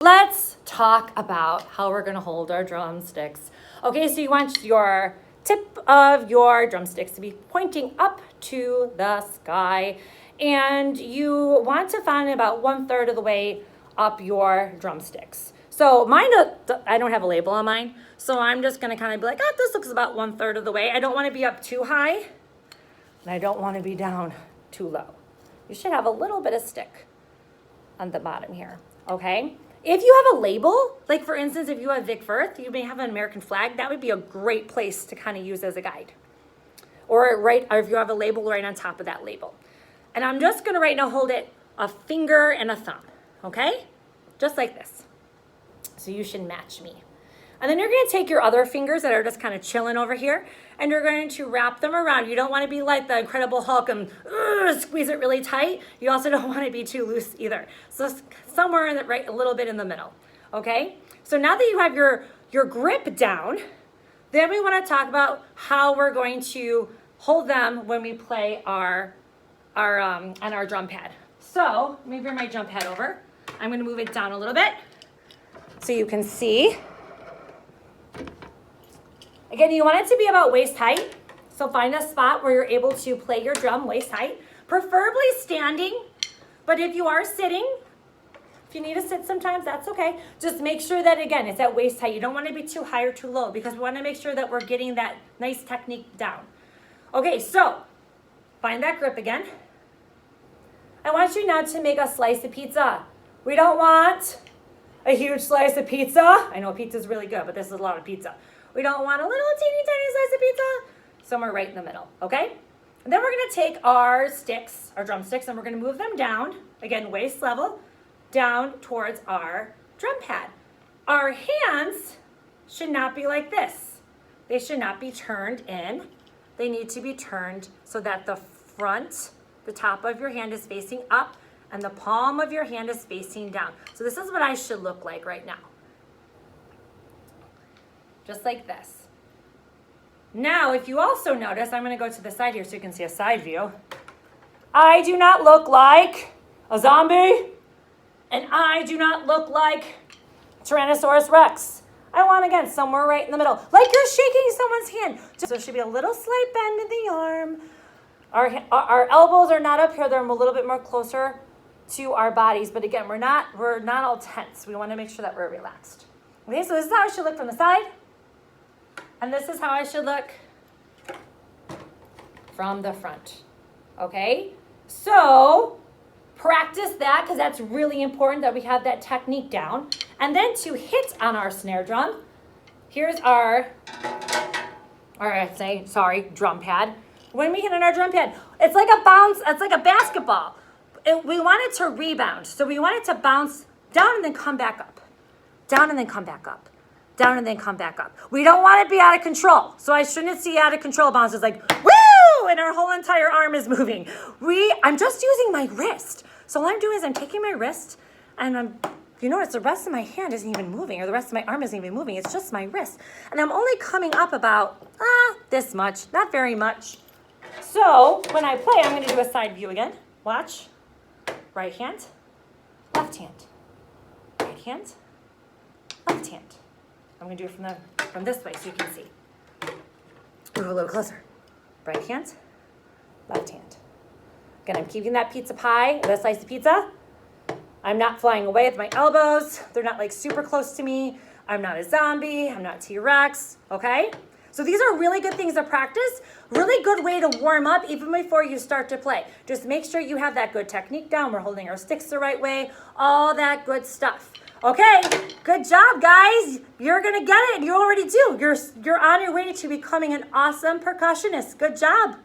Let's talk about how we're gonna hold our drumsticks. Okay, so you want your tip of your drumsticks to be pointing up to the sky, and you want to find about 1/3 of the way up your drumsticks. So mine, I don't have a label on mine, so I'm just gonna kind of be like, oh, this looks about 1/3 of the way. I don't wanna be up too high, and I don't wanna be down too low. You should have a little bit of stick on the bottom here, okay? If you have a label, like for instance, if you have Vic Firth, you may have an American flag, that would be a great place to kind of use as a guide. Or if you have a label right on top of that label. And I'm just gonna right now hold it a finger and a thumb, okay? Just like this. So you should match me. And then you're gonna take your other fingers that are just kind of chilling over here, and you're going to wrap them around. You don't wanna be like the Incredible Hulk and squeeze it really tight. You also don't wanna be too loose either. So somewhere in the right, a little bit in the middle, okay? So now that you have your grip down, then we wanna talk about how we're going to hold them when we play on our drum pad. So let me bring my drum pad over. I'm gonna move it down a little bit so you can see. Again, you want it to be about waist height. So find a spot where you're able to play your drum waist height, preferably standing. But if you are sitting, if you need to sit sometimes, that's okay. Just make sure that, again, it's at waist height. You don't want to be too high or too low because we want to make sure that we're getting that nice technique down. Okay, so find that grip again. I want you now to make a slice of pizza. We don't want a huge slice of pizza. I know pizza's really good, but this is a lot of pizza. We don't want a little teeny tiny slice of pizza. Somewhere right in the middle, okay? And then we're gonna take our sticks, our drumsticks, and we're gonna move them down, again, waist level, down towards our drum pad. Our hands should not be like this. They should not be turned in. They need to be turned so that the front, the top of your hand is facing up and the palm of your hand is facing down. So this is what I should look like right now. Just like this. Now, if you also notice, I'm gonna go to the side here so you can see a side view. I do not look like a zombie, and I do not look like Tyrannosaurus Rex. I want, again, somewhere right in the middle, like you're shaking someone's hand. So there should be a little slight bend in the arm. Our elbows are not up here, they're a little bit more closer to our bodies, but again, we're not all tense. We wanna make sure that we're relaxed. Okay, so this is how it should look from the side. And this is how I should look from the front, okay? So practice that because that's really important that we have that technique down. And then to hit on our snare drum, here's our drum pad. When we hit on our drum pad, it's like a bounce, it's like a basketball. We want it to rebound. So we want it to bounce down and then come back up, down and then come back up. Down and then come back up. We don't want it to be out of control. So I shouldn't see out of control bounces like, woo! And our whole entire arm is moving. I'm just using my wrist. So what I'm doing is I'm taking my wrist and you notice the rest of my hand isn't even moving or the rest of my arm isn't even moving. It's just my wrist. And I'm only coming up about this much, not very much. So when I play, I'm gonna do a side view again. Watch. Right hand, left hand, right hand, left hand. I'm gonna do it from this way so you can see. Move a little closer. Right hand, left hand. Again, I'm keeping that pizza pie, that slice of pizza. I'm not flying away with my elbows. They're not like super close to me. I'm not a zombie, I'm not T-Rex, okay? So these are really good things to practice. Really good way to warm up even before you start to play. Just make sure you have that good technique down. We're holding our sticks the right way, all that good stuff. Okay, good job, guys. You're gonna get it. You already do. You're on your way to becoming an awesome percussionist. Good job.